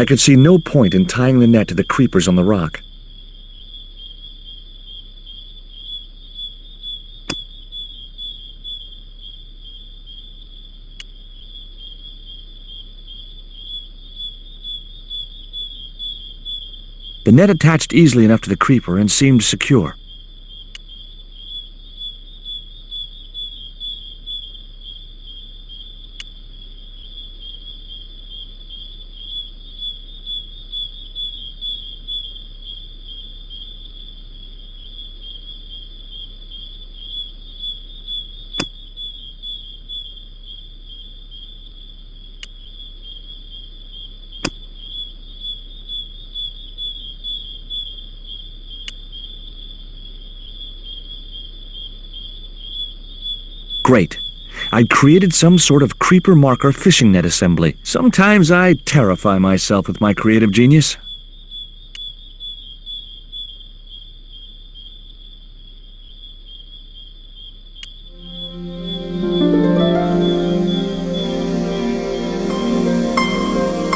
I could see no point in tying the net to the creepers on the rock. The net attached easily enough to the creeper and seemed secure. Great. I'd created some sort of creeper marker fishing net assembly. Sometimes I terrify myself with my creative genius.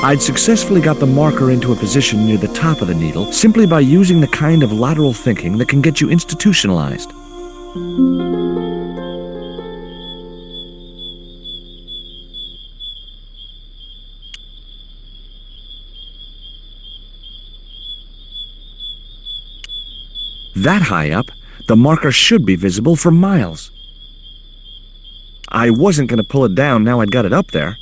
I'd successfully got the marker into a position near the top of the needle simply by using the kind of lateral thinking that can get you institutionalized. That high up, the marker should be visible for miles. I wasn't going to pull it down now I'd got it up there.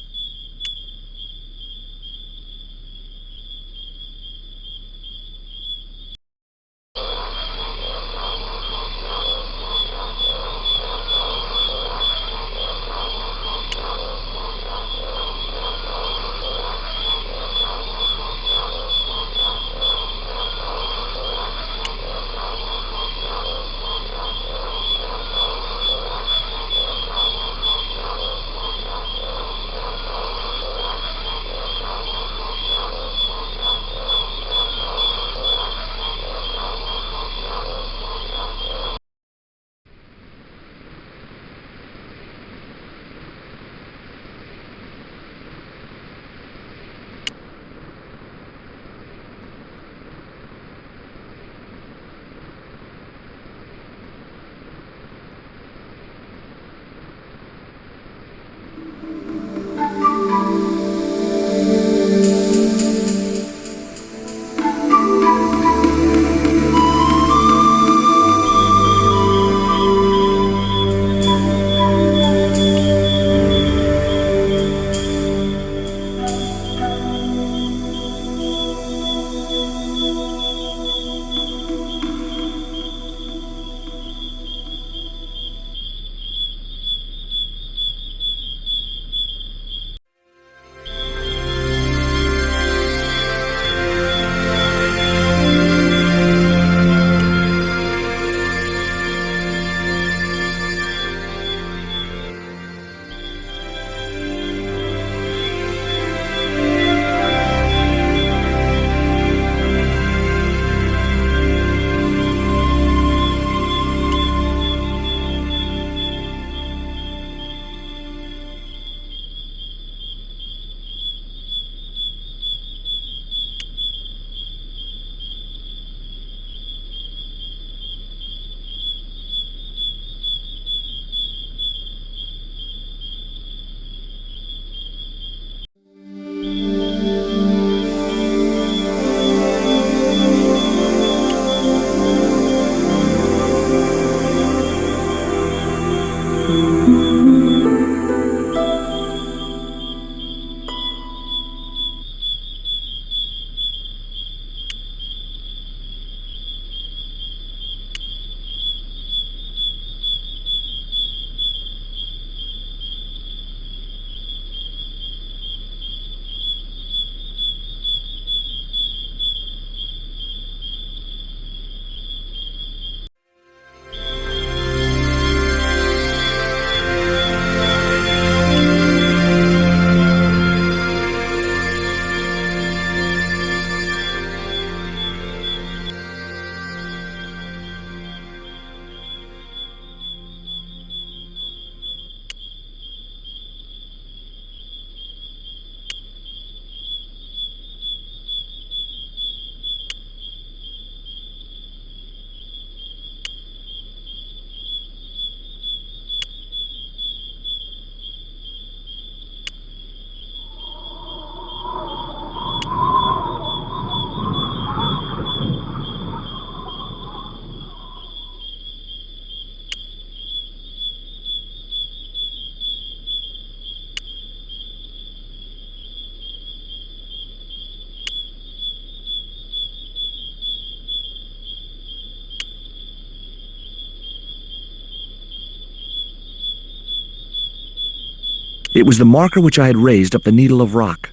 It was the marker which I had raised up the needle of rock.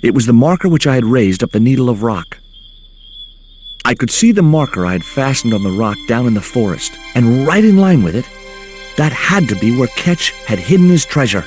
It was the marker which I had raised up the needle of rock. I could see the marker I had fastened on the rock down in the forest, and right in line with it, that had to be where Ketch had hidden his treasure.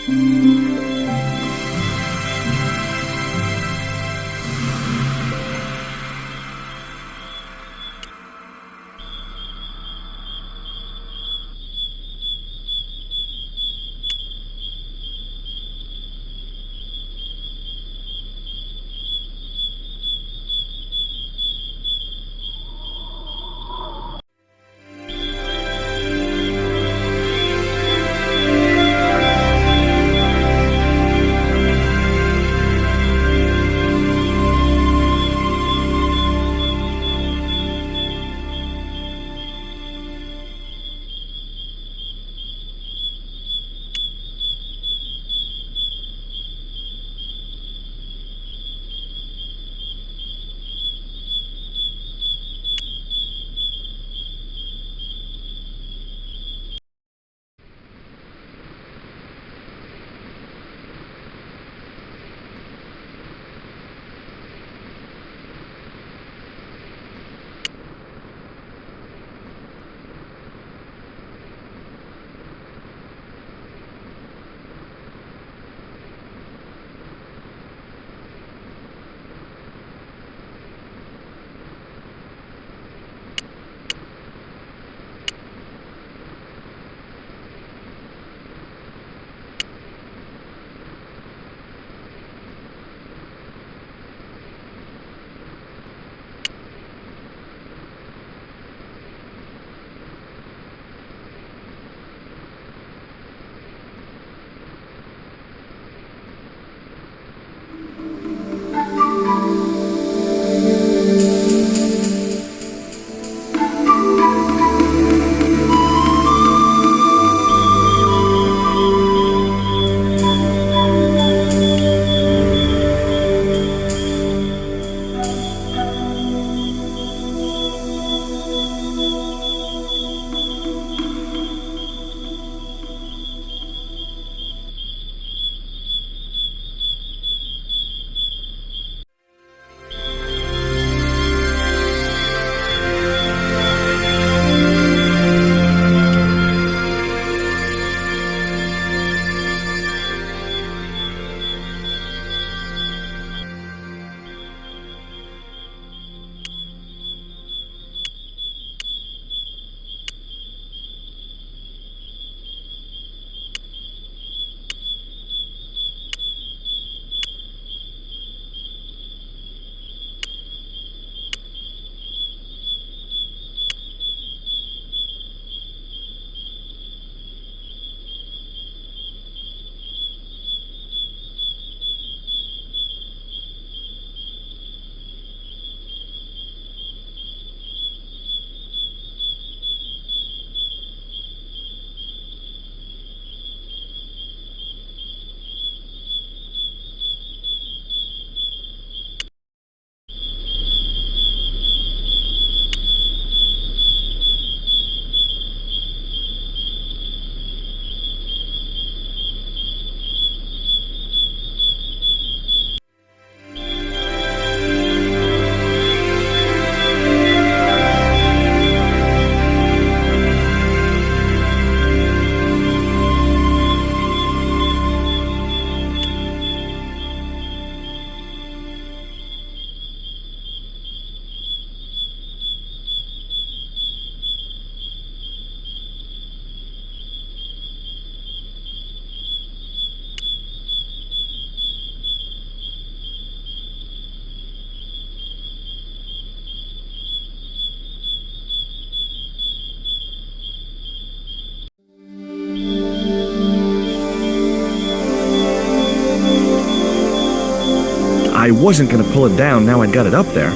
I wasn't going to pull it down now I'd got it up there.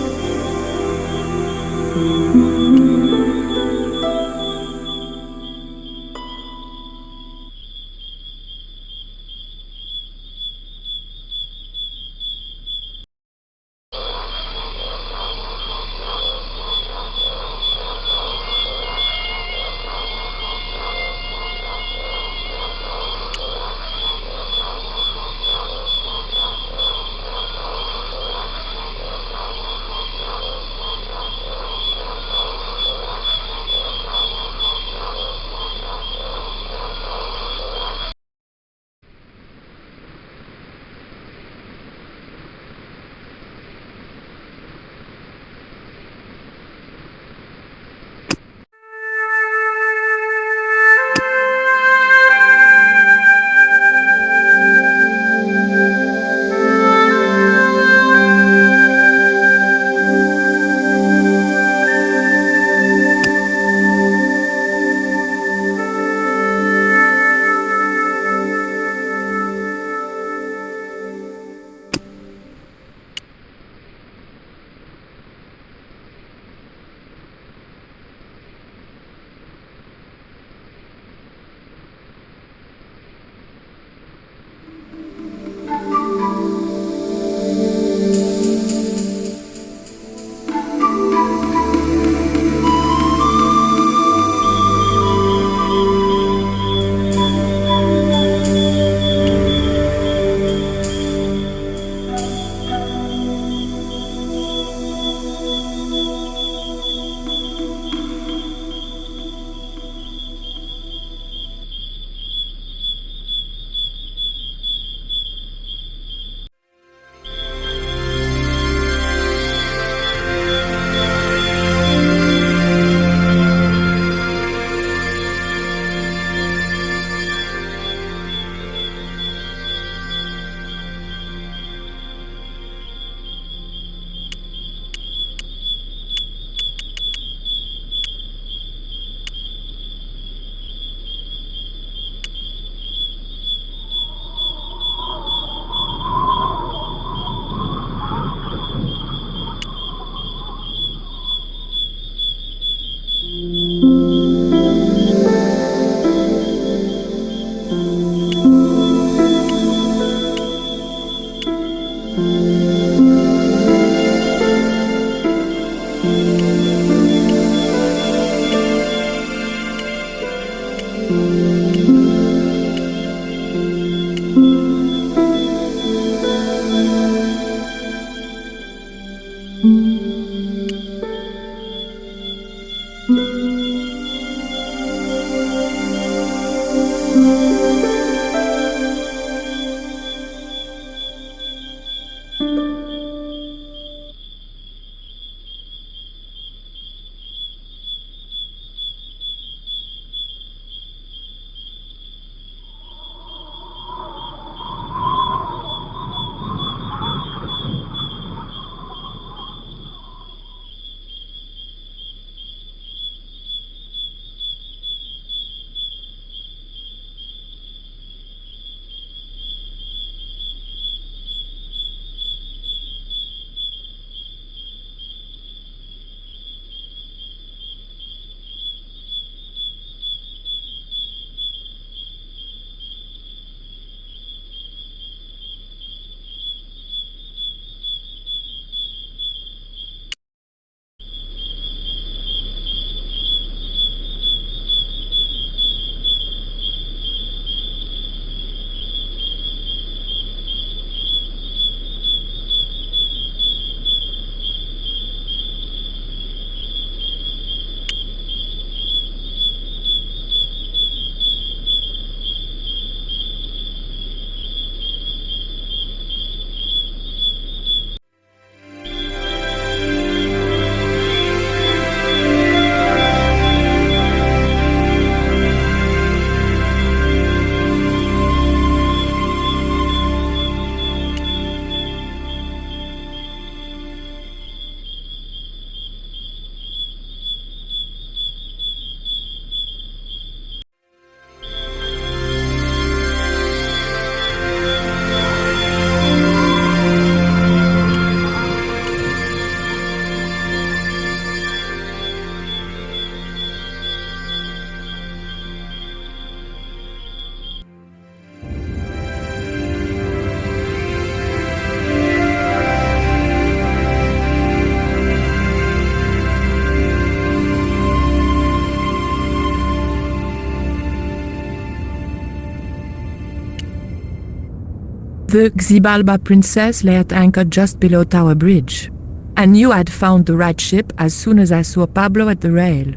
The Xibalba princess lay at anchor just below Tower Bridge. I knew I'd found the right ship as soon as I saw Pablo at the rail.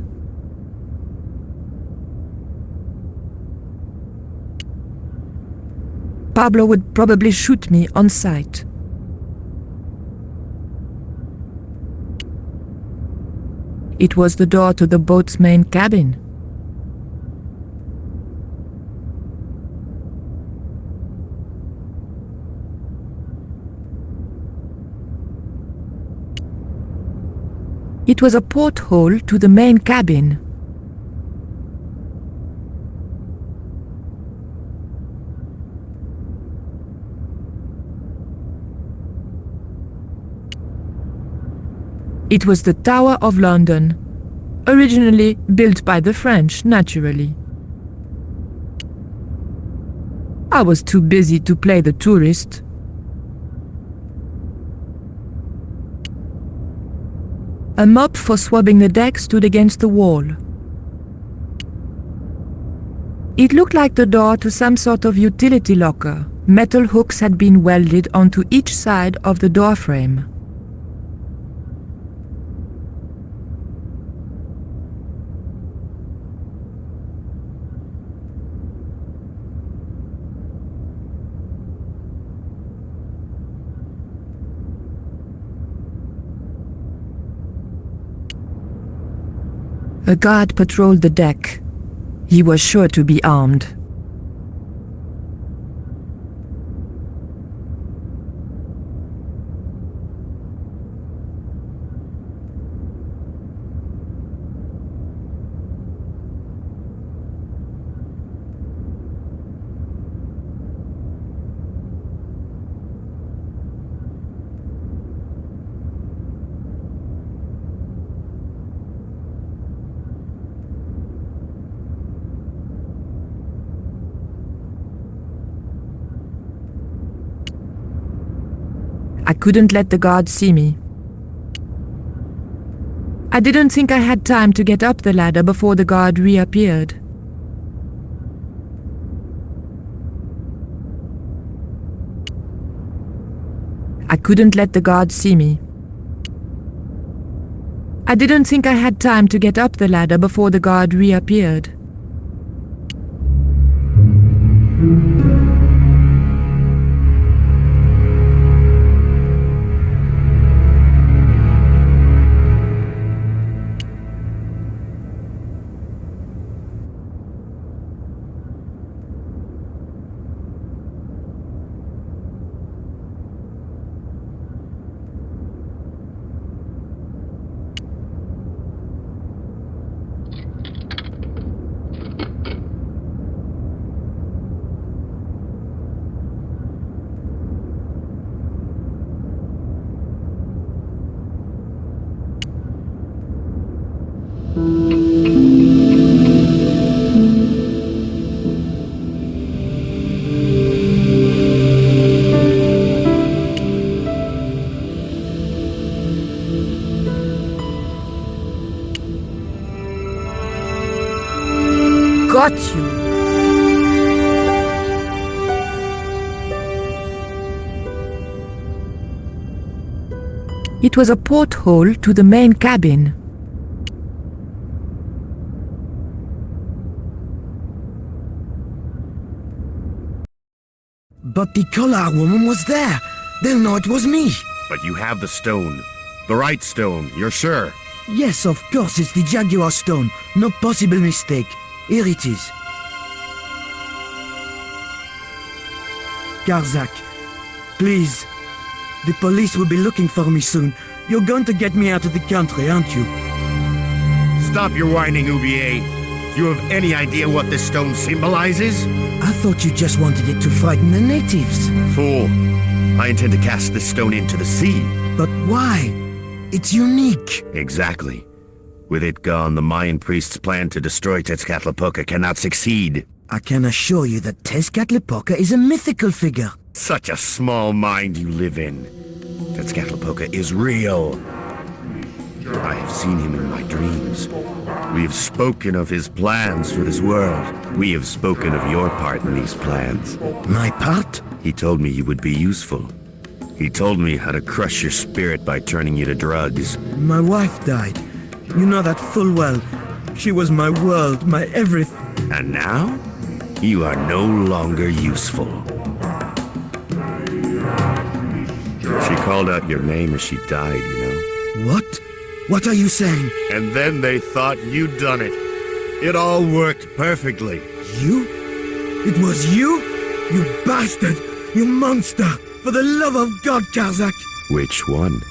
Pablo would probably shoot me on sight. It was the door to the boat's main cabin. It was a porthole to the main cabin. It was the Tower of London, originally built by the French, naturally. I was too busy to play the tourist. A mop for swabbing the deck stood against the wall. It looked like the door to some sort of utility locker. Metal hooks had been welded onto each side of the door frame. A guard patrolled the deck. He was sure to be armed. couldn't let the guard see me. I didn't think I had time to get up the ladder before the guard reappeared. I couldn't let the guard see me. I didn't think I had time to get up the ladder before the guard reappeared. Got you! It was a porthole to the main cabin. But the collar woman was there. They'll know it was me. But you have the stone. The right stone, you're sure? Yes, of course, it's the jaguar stone. No possible mistake. Here it is. Karzac, please. The police will be looking for me soon. You're going to get me out of the country, aren't you? Stop your whining, Oubier. Do you have any idea what this stone symbolizes? I thought you just wanted it to frighten the natives. Fool. I intend to cast this stone into the sea. But why? It's unique. Exactly. With it gone, the Mayan priest's plan to destroy Tezcatlipoca cannot succeed. I can assure you that Tezcatlipoca is a mythical figure. Such a small mind you live in. Tezcatlipoca is real. I have seen him in my dreams. We have spoken of his plans for this world. We have spoken of your part in these plans. My part? He told me you would be useful. He told me how to crush your spirit by turning you to drugs. My wife died. You know that full well. She was my world, my everything. And now, you are no longer useful. She called out your name as she died, you know? What? What are you saying? And then they thought you'd done it. It all worked perfectly. You? It was you? You bastard! You monster! For the love of God, Karzac! Which one?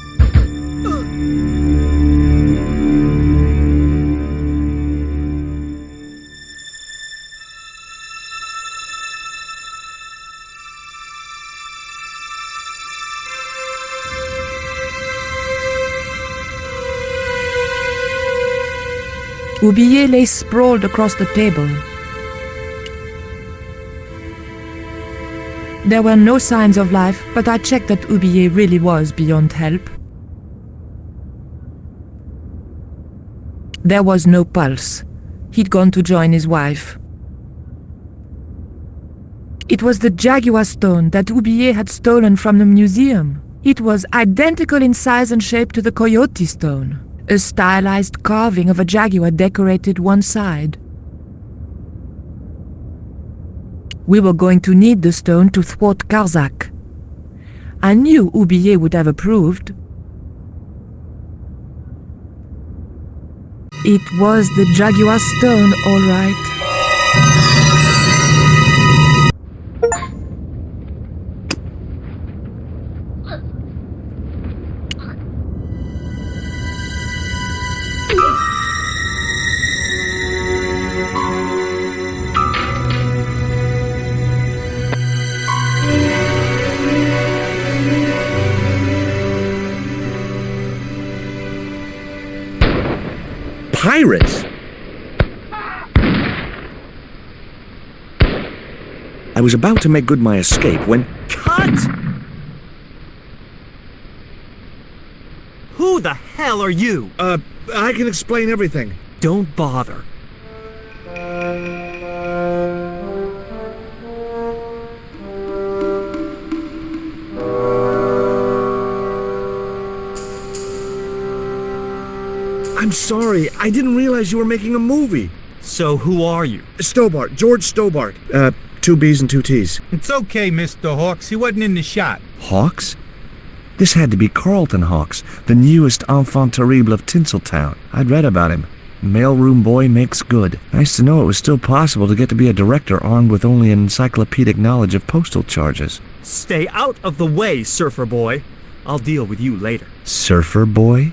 Oubier lay sprawled across the table. There were no signs of life, but I checked that Oubier really was beyond help. There was no pulse. He'd gone to join his wife. It was the jaguar stone that Oubier had stolen from the museum. It was identical in size and shape to the coyote stone. A stylized carving of a jaguar decorated one side. We were going to need the stone to thwart Karzac. I knew Oubier would have approved. It was the jaguar stone, all right. Pirates! I was about to make good my escape when... Cut! hell are you? I can explain everything. Don't bother. I'm sorry, I didn't realize you were making a movie. So who are you? Stobart, George Stobart. 2 B's and 2 T's. It's okay, Mr. Hawks. He wasn't in the shot. Hawks? This had to be Carlton Hawks, the newest enfant terrible of Tinseltown. I'd read about him. Mailroom boy makes good. Nice to know it was still possible to get to be a director armed with only an encyclopedic knowledge of postal charges. Stay out of the way, surfer boy. I'll deal with you later. Surfer boy?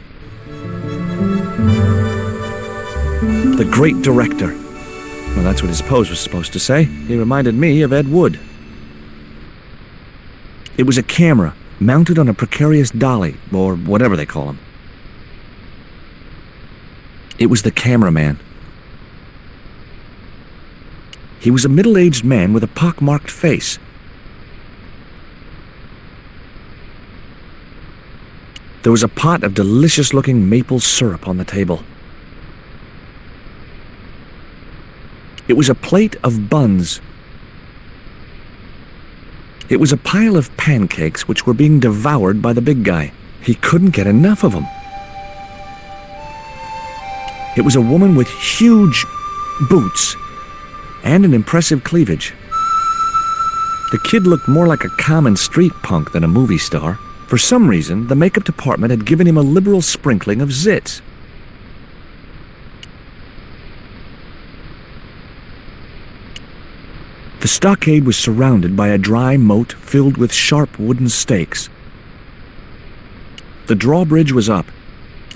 The great director. Well, that's what his pose was supposed to say. He reminded me of Ed Wood. It was a camera, mounted on a precarious dolly, or whatever they call them. It was the cameraman. He was a middle-aged man with a pock-marked face. There was a pot of delicious-looking maple syrup on the table. It was a plate of buns. It was a pile of pancakes which were being devoured by the big guy. He couldn't get enough of them. It was a woman with huge boots and an impressive cleavage. The kid looked more like a common street punk than a movie star. For some reason, the makeup department had given him a liberal sprinkling of zits. The stockade was surrounded by a dry moat filled with sharp wooden stakes. The drawbridge was up.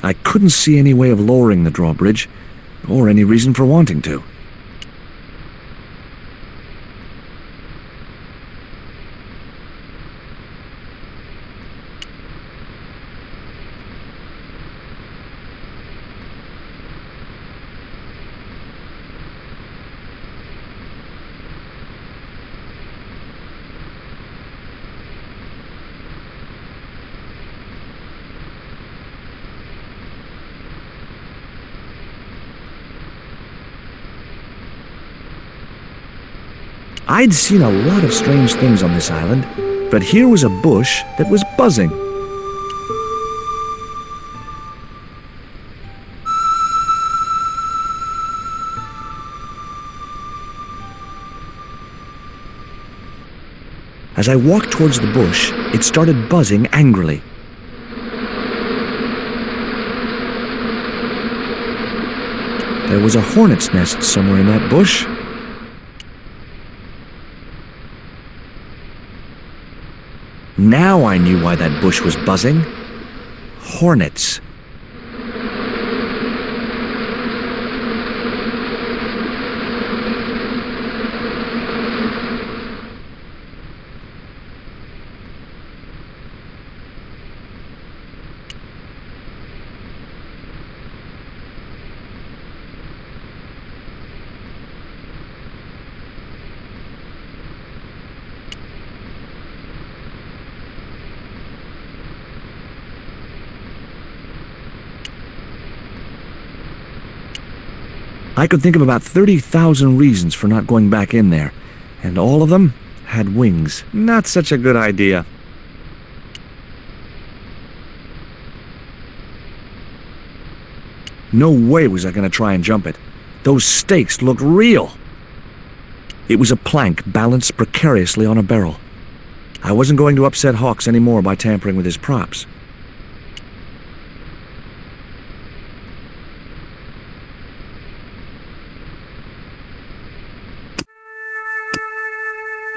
I couldn't see any way of lowering the drawbridge, or any reason for wanting to. I'd seen a lot of strange things on this island, but here was a bush that was buzzing. As I walked towards the bush, it started buzzing angrily. There was a hornet's nest somewhere in that bush. Now I knew why that bush was buzzing. Hornets. I could think of about 30,000 reasons for not going back in there, and all of them had wings. Not such a good idea. No way was I going to try and jump it. Those stakes looked real. It was a plank balanced precariously on a barrel. I wasn't going to upset Hawks anymore by tampering with his props.